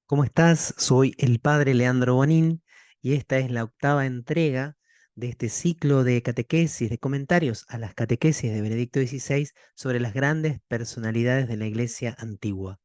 ¿Cómo estás? Soy el padre Leandro Bonín y esta es la octava entrega de este ciclo de catequesis, de comentarios a las catequesis de Benedicto XVI sobre las grandes personalidades de la Iglesia antigua.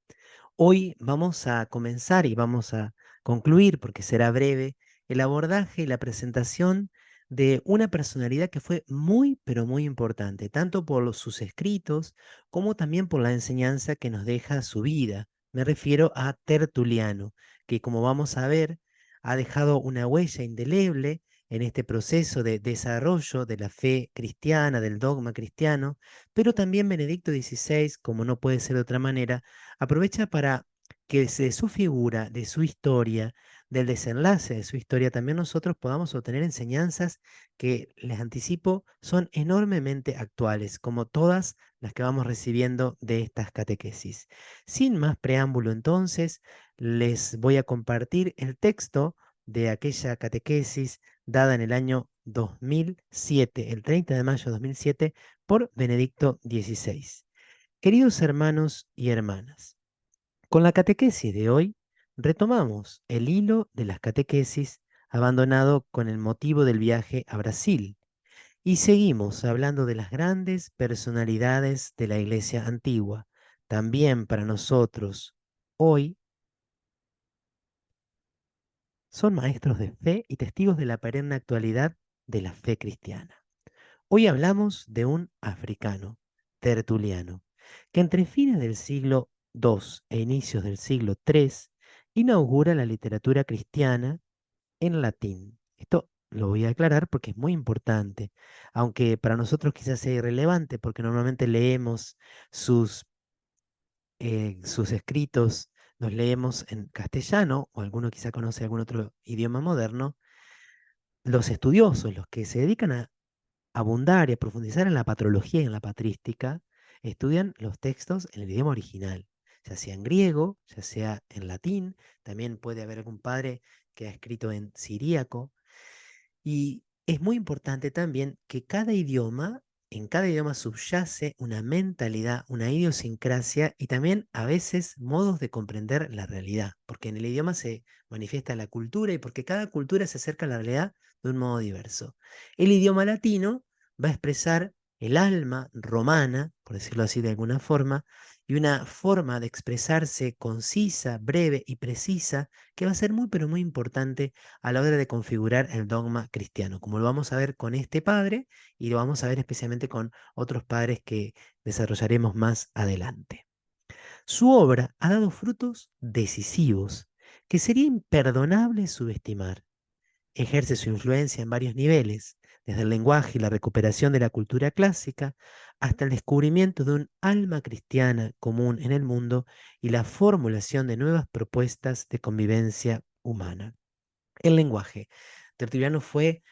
Hoy vamos a comenzar y vamos a concluir, porque será breve, el abordaje y la presentación de una personalidad que fue muy, pero muy importante, tanto por sus escritos como también por la enseñanza que nos deja su vida. Me refiero a Tertuliano, que como vamos a ver, ha dejado una huella indeleble en este proceso de desarrollo de la fe cristiana, del dogma cristiano, pero también Benedicto XVI, como no puede ser de otra manera, aprovecha para que de su figura, de su historia, del desenlace de su historia, también nosotros podamos obtener enseñanzas que, les anticipo, son enormemente actuales, como todas las que vamos recibiendo de estas catequesis. Sin más preámbulo, entonces, les voy a compartir el texto de aquella catequesis dada en el año 2007, el 30 de mayo de 2007, por Benedicto XVI. Queridos hermanos y hermanas, con la catequesis de hoy retomamos el hilo de las catequesis abandonado con el motivo del viaje a Brasil y seguimos hablando de las grandes personalidades de la Iglesia antigua. También para nosotros hoy son maestros de fe y testigos de la perenne actualidad de la fe cristiana. Hoy hablamos de un africano, Tertuliano, que entre fines del siglo II e inicios del siglo III inaugura la literatura cristiana en latín. Esto lo voy a aclarar porque es muy importante, aunque para nosotros quizás sea irrelevante porque normalmente leemos sus, sus escritos, los leemos en castellano o alguno quizá conoce algún otro idioma moderno. Los estudiosos, los que se dedican a abundar y a profundizar en la patrología y en la patrística, estudian los textos en el idioma original, ya sea en griego, ya sea en latín, también puede haber algún padre que ha escrito en siríaco, y es muy importante también que en cada idioma subyace una mentalidad, una idiosincrasia y también a veces modos de comprender la realidad, porque en el idioma se manifiesta la cultura y porque cada cultura se acerca a la realidad de un modo diverso. El idioma latino va a expresar el alma romana, por decirlo así de alguna forma, y una forma de expresarse concisa, breve y precisa que va a ser muy pero muy importante a la hora de configurar el dogma cristiano, como lo vamos a ver con este padre y lo vamos a ver especialmente con otros padres que desarrollaremos más adelante. Su obra ha dado frutos decisivos que sería imperdonable subestimar. Ejerce su influencia en varios niveles, desde el lenguaje y la recuperación de la cultura clásica hasta el descubrimiento de un alma cristiana común en el mundo y la formulación de nuevas propuestas de convivencia humana. El lenguaje. Tertuliano fue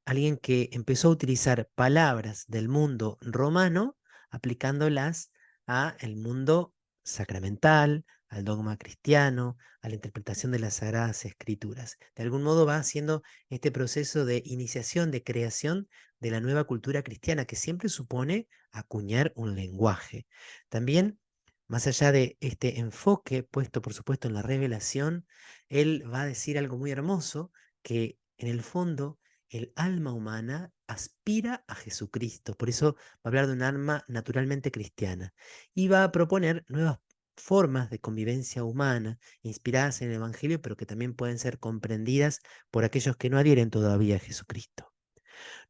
alguien que empezó a utilizar palabras del mundo romano aplicándolas a el mundo sacramental, al dogma cristiano, a la interpretación de las sagradas escrituras. De algún modo va haciendo este proceso de iniciación, de creación de la nueva cultura cristiana que siempre supone acuñar un lenguaje. También, más allá de este enfoque puesto por supuesto en la revelación, él va a decir algo muy hermoso que en el fondo el alma humana aspira a Jesucristo, por eso va a hablar de un alma naturalmente cristiana y va a proponer nuevas formas de convivencia humana inspiradas en el Evangelio, pero que también pueden ser comprendidas por aquellos que no adhieren todavía a Jesucristo.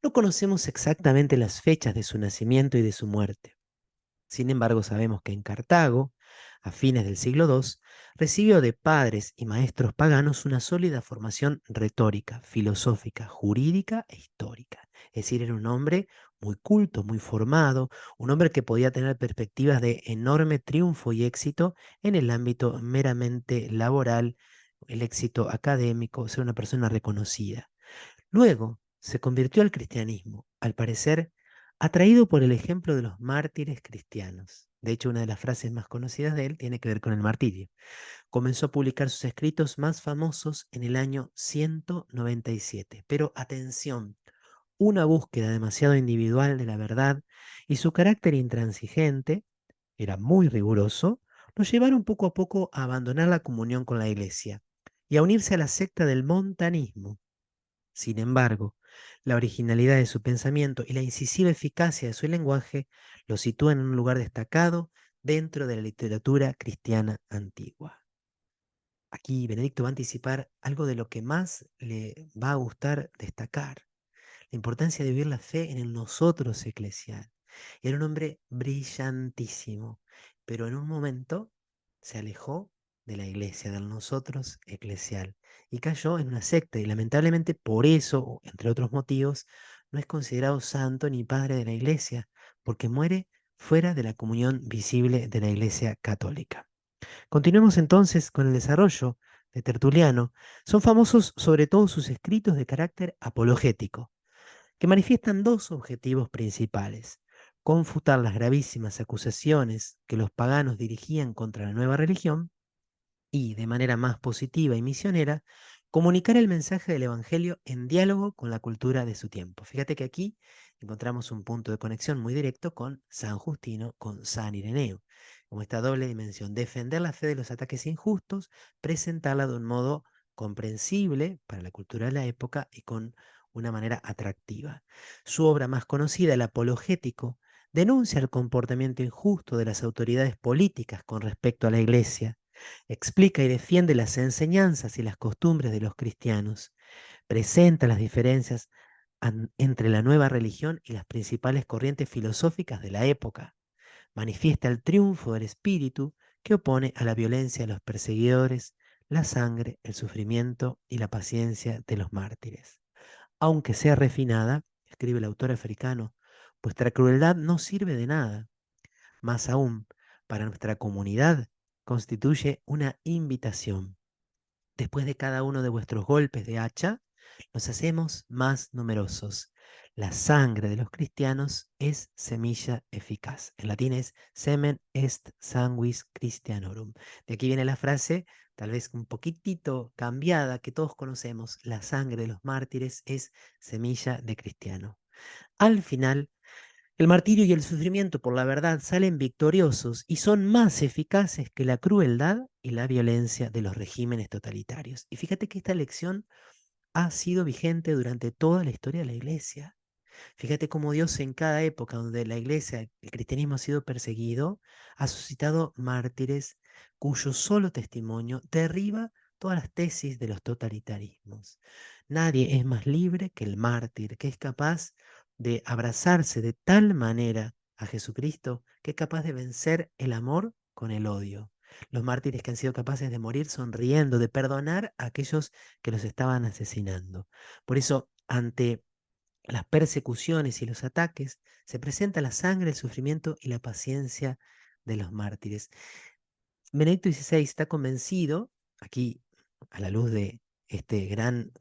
No conocemos exactamente las fechas de su nacimiento y de su muerte. Sin embargo, sabemos que en Cartago, a fines del siglo II, recibió de padres y maestros paganos una sólida formación retórica, filosófica, jurídica e histórica. Es decir, era un hombre muy culto, muy formado, un hombre que podía tener perspectivas de enorme triunfo y éxito en el ámbito meramente laboral, el éxito académico, ser una persona reconocida. Luego se convirtió al cristianismo, al parecer atraído por el ejemplo de los mártires cristianos. De hecho, una de las frases más conocidas de él tiene que ver con el martirio. Comenzó a publicar sus escritos más famosos en el año 197. Pero atención, una búsqueda demasiado individual de la verdad y su carácter intransigente, era muy riguroso, lo llevaron poco a poco a abandonar la comunión con la Iglesia y a unirse a la secta del montanismo. Sin embargo, la originalidad de su pensamiento y la incisiva eficacia de su lenguaje lo sitúan en un lugar destacado dentro de la literatura cristiana antigua. Aquí Benedicto va a anticipar algo de lo que más le va a gustar destacar: la importancia de vivir la fe en el nosotros eclesial. Era un hombre brillantísimo, pero en un momento se alejó de la iglesia, del nosotros eclesial, y cayó en una secta, y lamentablemente por eso, entre otros motivos, no es considerado santo ni padre de la iglesia, porque muere fuera de la comunión visible de la iglesia católica. Continuemos entonces con el desarrollo de Tertuliano. Son famosos sobre todo sus escritos de carácter apologético, que manifiestan dos objetivos principales: confutar las gravísimas acusaciones que los paganos dirigían contra la nueva religión y, de manera más positiva y misionera, comunicar el mensaje del Evangelio en diálogo con la cultura de su tiempo. Fíjate que aquí encontramos un punto de conexión muy directo con San Justino, con San Ireneo, como esta doble dimensión: defender la fe de los ataques injustos, presentarla de un modo comprensible para la cultura de la época y con una manera atractiva. Su obra más conocida, el Apologético, denuncia el comportamiento injusto de las autoridades políticas con respecto a la Iglesia, explica y defiende las enseñanzas y las costumbres de los cristianos, presenta las diferencias entre la nueva religión y las principales corrientes filosóficas de la época, manifiesta el triunfo del espíritu que opone a la violencia de los perseguidores, la sangre, el sufrimiento y la paciencia de los mártires. Aunque sea refinada, escribe el autor africano, vuestra crueldad no sirve de nada. Más aún, para nuestra comunidad constituye una invitación. Después de cada uno de vuestros golpes de hacha, nos hacemos más numerosos. La sangre de los cristianos es semilla eficaz. En latín es semen est sanguis Christianorum. De aquí viene la frase, tal vez un poquitito cambiada, que todos conocemos: la sangre de los mártires es semilla de cristiano. Al final, el martirio y el sufrimiento por la verdad salen victoriosos y son más eficaces que la crueldad y la violencia de los regímenes totalitarios. Y fíjate que esta lección ha sido vigente durante toda la historia de la Iglesia. Fíjate cómo Dios, en cada época donde la Iglesia, el cristianismo, ha sido perseguido, ha suscitado mártires cuyo solo testimonio derriba todas las tesis de los totalitarismos. Nadie es más libre que el mártir, que es capaz de abrazarse de tal manera a Jesucristo, que es capaz de vencer el amor con el odio. Los mártires que han sido capaces de morir sonriendo, de perdonar a aquellos que los estaban asesinando. Por eso, ante las persecuciones y los ataques, se presenta la sangre, el sufrimiento y la paciencia de los mártires. Benedicto XVI está convencido, aquí a la luz de este gran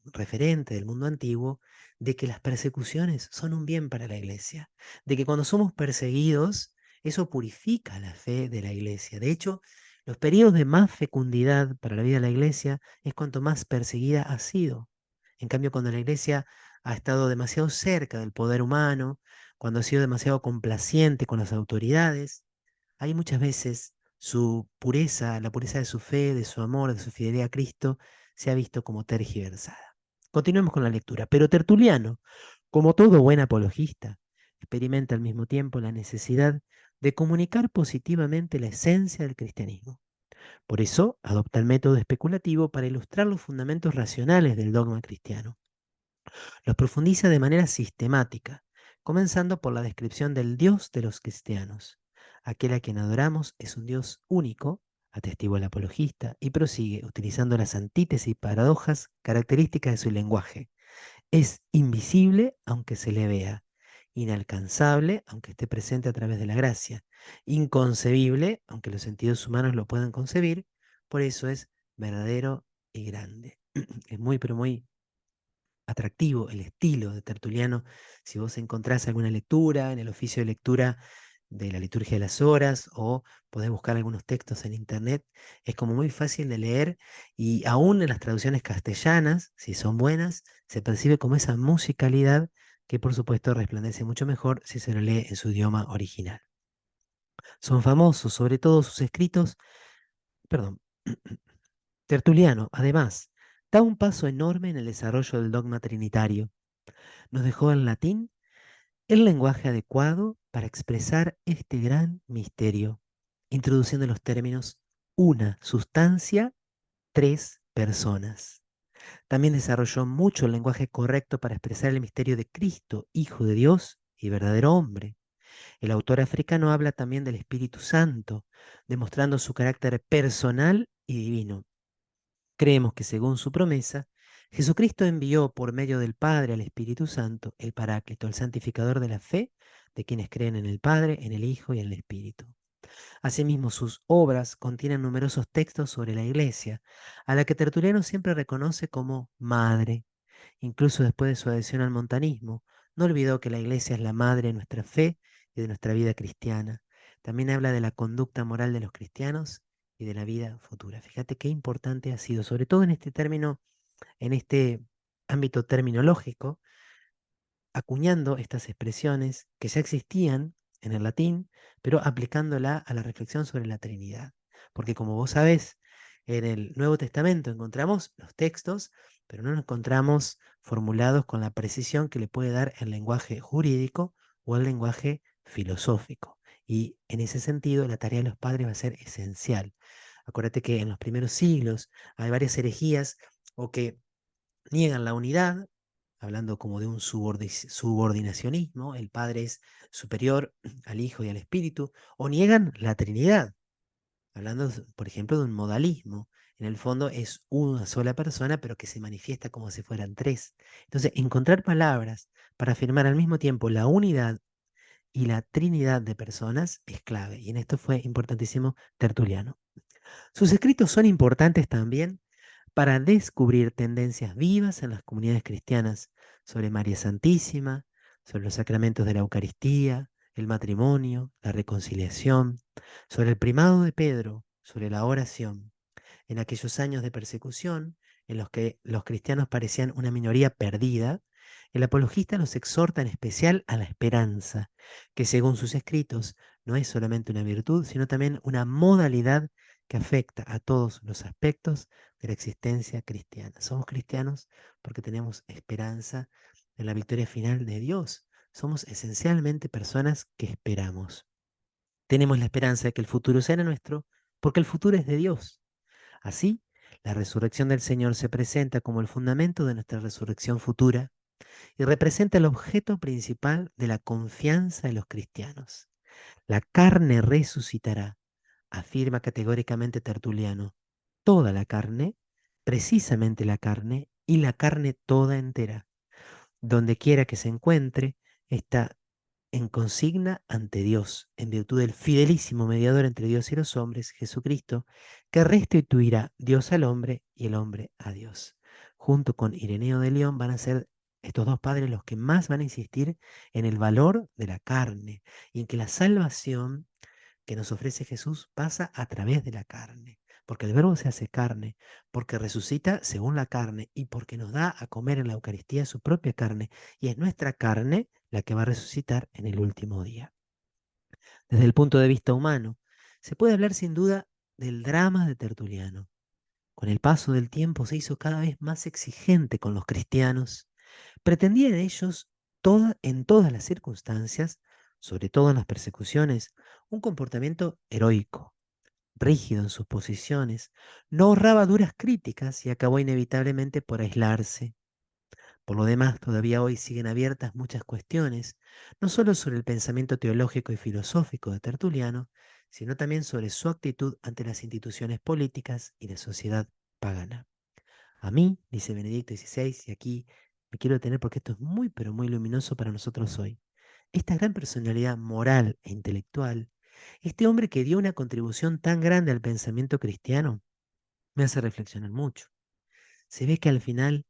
referente del mundo antiguo, de que las persecuciones son un bien para la Iglesia, de que cuando somos perseguidos, eso purifica la fe de la Iglesia. De hecho, los periodos de más fecundidad para la vida de la Iglesia es cuanto más perseguida ha sido. En cambio, cuando la Iglesia ha estado demasiado cerca del poder humano, cuando ha sido demasiado complaciente con las autoridades, hay muchas veces su pureza, la pureza de su fe, de su amor, de su fidelidad a Cristo, se ha visto como tergiversada. Continuemos con la lectura. Pero Tertuliano, como todo buen apologista, experimenta al mismo tiempo la necesidad de comunicar positivamente la esencia del cristianismo. Por eso adopta el método especulativo para ilustrar los fundamentos racionales del dogma cristiano. Los profundiza de manera sistemática, comenzando por la descripción del Dios de los cristianos. Aquel a quien adoramos es un Dios único, atestigua el apologista, y prosigue utilizando las antítesis y paradojas características de su lenguaje. Es invisible aunque se le vea, inalcanzable aunque esté presente a través de la gracia, inconcebible aunque los sentidos humanos lo puedan concebir, por eso es verdadero y grande. Es muy, pero muy atractivo el estilo de Tertuliano. Si vos encontrás alguna lectura en el oficio de lectura de la liturgia de las horas, o podés buscar algunos textos en internet, es como muy fácil de leer, y aún en las traducciones castellanas, si son buenas, se percibe como esa musicalidad que por supuesto resplandece mucho mejor si se lo lee en su idioma original. Son famosos, sobre todo sus escritos, perdón, Tertuliano, además, da un paso enorme en el desarrollo del dogma trinitario. Nos dejó en latín el lenguaje adecuado para expresar este gran misterio, introduciendo los términos una sustancia, tres personas. También desarrolló mucho el lenguaje correcto para expresar el misterio de Cristo, Hijo de Dios y verdadero hombre. El autor africano habla también del Espíritu Santo, demostrando su carácter personal y divino. Creemos que según su promesa, Jesucristo envió por medio del Padre al Espíritu Santo, el Paráclito, el santificador de la fe, de quienes creen en el Padre, en el Hijo y en el Espíritu. Asimismo, sus obras contienen numerosos textos sobre la Iglesia, a la que Tertuliano siempre reconoce como madre. Incluso después de su adhesión al montanismo, no olvidó que la Iglesia es la madre de nuestra fe y de nuestra vida cristiana. También habla de la conducta moral de los cristianos y de la vida futura. Fíjate qué importante ha sido, sobre todo en este término, en este ámbito terminológico, acuñando estas expresiones que ya existían en el latín, pero aplicándola a la reflexión sobre la Trinidad. Porque como vos sabés, en el Nuevo Testamento encontramos los textos, pero no los encontramos formulados con la precisión que le puede dar el lenguaje jurídico o el lenguaje filosófico. Y en ese sentido, la tarea de los padres va a ser esencial. Acuérdate que en los primeros siglos hay varias herejías o que niegan la unidad, hablando como de un subordinacionismo, el Padre es superior al Hijo y al Espíritu, o niegan la Trinidad, hablando, por ejemplo, de un modalismo. En el fondo es una sola persona, pero que se manifiesta como si fueran tres. Entonces, encontrar palabras para afirmar al mismo tiempo la unidad y la trinidad de personas es clave, y en esto fue importantísimo Tertuliano. Sus escritos son importantes también para descubrir tendencias vivas en las comunidades cristianas sobre María Santísima, sobre los sacramentos de la Eucaristía, el matrimonio, la reconciliación, sobre el primado de Pedro, sobre la oración. En aquellos años de persecución, en los que los cristianos parecían una minoría perdida, el apologista los exhorta en especial a la esperanza, que según sus escritos no es solamente una virtud, sino también una modalidad que afecta a todos los aspectos de la existencia cristiana. Somos cristianos porque tenemos esperanza en la victoria final de Dios. Somos esencialmente personas que esperamos. Tenemos la esperanza de que el futuro será nuestro porque el futuro es de Dios. Así, la resurrección del Señor se presenta como el fundamento de nuestra resurrección futura y representa el objeto principal de la confianza de los cristianos. La carne resucitará, afirma categóricamente Tertuliano. Toda la carne, precisamente la carne, y la carne toda entera. Donde quiera que se encuentre, está en consigna ante Dios, en virtud del fidelísimo mediador entre Dios y los hombres, Jesucristo, que restituirá Dios al hombre y el hombre a Dios. Junto con Ireneo de León van a ser estos dos padres los que más van a insistir en el valor de la carne y en que la salvación que nos ofrece Jesús pasa a través de la carne, porque el Verbo se hace carne, porque resucita según la carne y porque nos da a comer en la Eucaristía su propia carne, y es nuestra carne la que va a resucitar en el último día. Desde el punto de vista humano, se puede hablar sin duda del drama de Tertuliano. Con el paso del tiempo se hizo cada vez más exigente con los cristianos, pretendía de ellos en todas las circunstancias, sobre todo en las persecuciones, un comportamiento heroico, rígido en sus posiciones, no ahorraba duras críticas y acabó inevitablemente por aislarse. Por lo demás, todavía hoy siguen abiertas muchas cuestiones, no solo sobre el pensamiento teológico y filosófico de Tertuliano, sino también sobre su actitud ante las instituciones políticas y la sociedad pagana. A mí, dice Benedicto XVI, y aquí me quiero detener porque esto es muy, pero muy luminoso para nosotros hoy. Esta gran personalidad moral e intelectual, este hombre que dio una contribución tan grande al pensamiento cristiano, me hace reflexionar mucho. Se ve que al final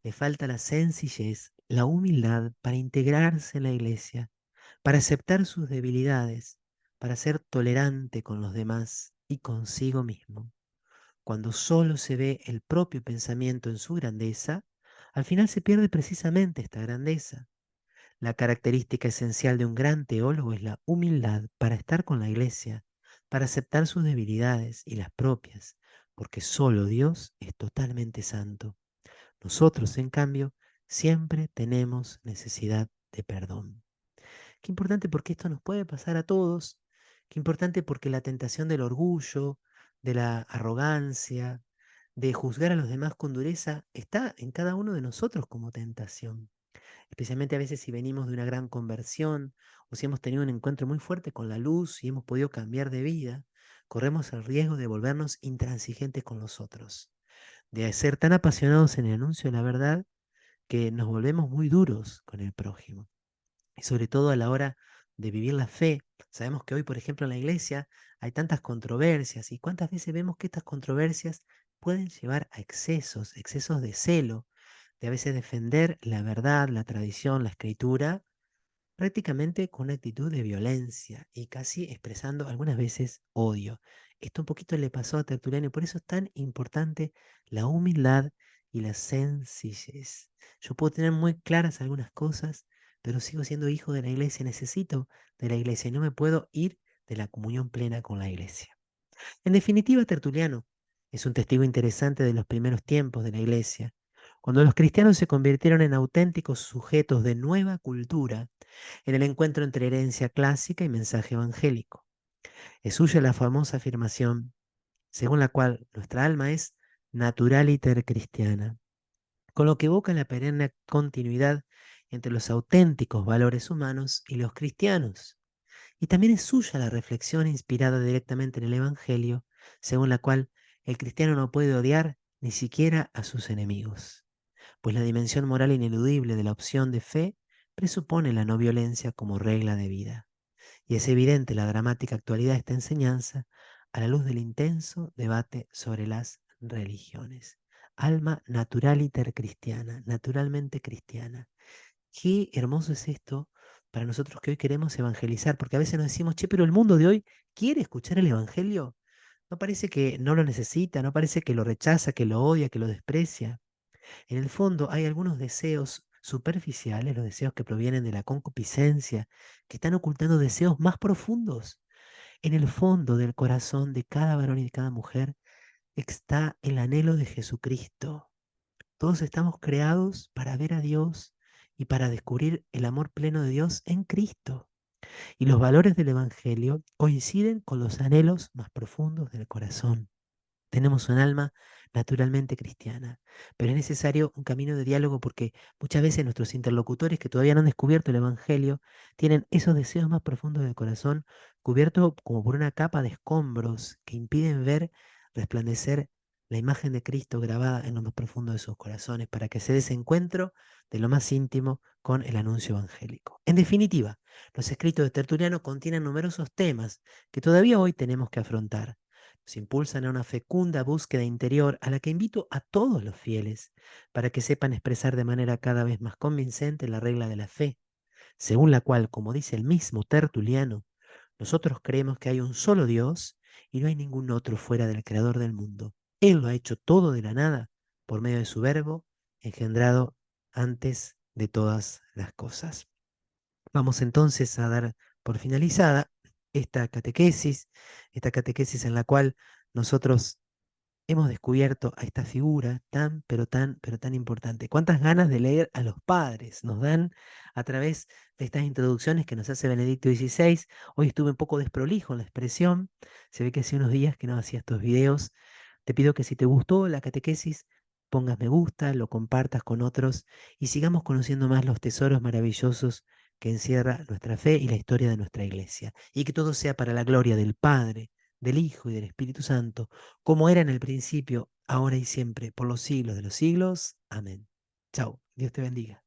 le falta la sencillez, la humildad para integrarse en la iglesia, para aceptar sus debilidades, para ser tolerante con los demás y consigo mismo. Cuando solo se ve el propio pensamiento en su grandeza, al final se pierde precisamente esta grandeza. La característica esencial de un gran teólogo es la humildad para estar con la iglesia, para aceptar sus debilidades y las propias, porque solo Dios es totalmente santo. Nosotros, en cambio, siempre tenemos necesidad de perdón. Qué importante porque esto nos puede pasar a todos. Qué importante porque la tentación del orgullo, de la arrogancia, de juzgar a los demás con dureza, está en cada uno de nosotros como tentación. Especialmente a veces si venimos de una gran conversión o si hemos tenido un encuentro muy fuerte con la luz y hemos podido cambiar de vida, corremos el riesgo de volvernos intransigentes con los otros, de ser tan apasionados en el anuncio de la verdad que nos volvemos muy duros con el prójimo. Y sobre todo a la hora de vivir la fe. Sabemos que hoy, por ejemplo, en la iglesia hay tantas controversias y cuántas veces vemos que estas controversias pueden llevar a excesos, excesos de celo, de a veces defender la verdad, la tradición, la escritura, prácticamente con una actitud de violencia y casi expresando algunas veces odio. Esto un poquito le pasó a Tertuliano y por eso es tan importante la humildad y la sencillez. Yo puedo tener muy claras algunas cosas, pero sigo siendo hijo de la iglesia, necesito de la iglesia y no me puedo ir de la comunión plena con la iglesia. En definitiva, Tertuliano es un testigo interesante de los primeros tiempos de la iglesia, cuando los cristianos se convirtieron en auténticos sujetos de nueva cultura en el encuentro entre herencia clásica y mensaje evangélico. Es suya la famosa afirmación según la cual nuestra alma es naturaliter cristiana, con lo que evoca la perenne continuidad entre los auténticos valores humanos y los cristianos. Y también es suya la reflexión inspirada directamente en el Evangelio, según la cual el cristiano no puede odiar ni siquiera a sus enemigos, pues la dimensión moral ineludible de la opción de fe presupone la no violencia como regla de vida. Y es evidente la dramática actualidad de esta enseñanza a la luz del intenso debate sobre las religiones. Alma naturaliter cristiana, naturalmente cristiana. Qué hermoso es esto para nosotros que hoy queremos evangelizar, porque a veces nos decimos, che, pero el mundo de hoy quiere escuchar el evangelio. No parece que no lo necesita, no parece que lo rechaza, que lo odia, que lo desprecia. En el fondo hay algunos deseos superficiales, los deseos que provienen de la concupiscencia, que están ocultando deseos más profundos. En el fondo del corazón de cada varón y de cada mujer está el anhelo de Jesucristo. Todos estamos creados para ver a Dios y para descubrir el amor pleno de Dios en Cristo. Y los valores del Evangelio coinciden con los anhelos más profundos del corazón. Tenemos un alma naturalmente cristiana, pero es necesario un camino de diálogo porque muchas veces nuestros interlocutores que todavía no han descubierto el Evangelio tienen esos deseos más profundos del corazón cubiertos como por una capa de escombros que impiden ver resplandecer la imagen de Cristo grabada en lo más profundo de sus corazones para que se dé ese encuentro de lo más íntimo con el anuncio evangélico. En definitiva, los escritos de Tertuliano contienen numerosos temas que todavía hoy tenemos que afrontar. Nos impulsan a una fecunda búsqueda interior a la que invito a todos los fieles para que sepan expresar de manera cada vez más convincente la regla de la fe, según la cual, como dice el mismo Tertuliano, nosotros creemos que hay un solo Dios y no hay ningún otro fuera del Creador del mundo. Él lo ha hecho todo de la nada por medio de su verbo engendrado antes de todas las cosas. Vamos entonces a dar por finalizada esta catequesis en la cual nosotros hemos descubierto a esta figura tan, pero tan importante. ¿Cuántas ganas de leer a los padres nos dan a través de estas introducciones que nos hace Benedicto XVI? Hoy estuve un poco desprolijo en la expresión. Se ve que hace unos días que no hacía estos videos. Te pido que si te gustó la catequesis, pongas me gusta, lo compartas con otros y sigamos conociendo más los tesoros maravillosos que encierra nuestra fe y la historia de nuestra iglesia. Y que todo sea para la gloria del Padre, del Hijo y del Espíritu Santo, como era en el principio, ahora y siempre, por los siglos de los siglos. Amén. Chao. Dios te bendiga.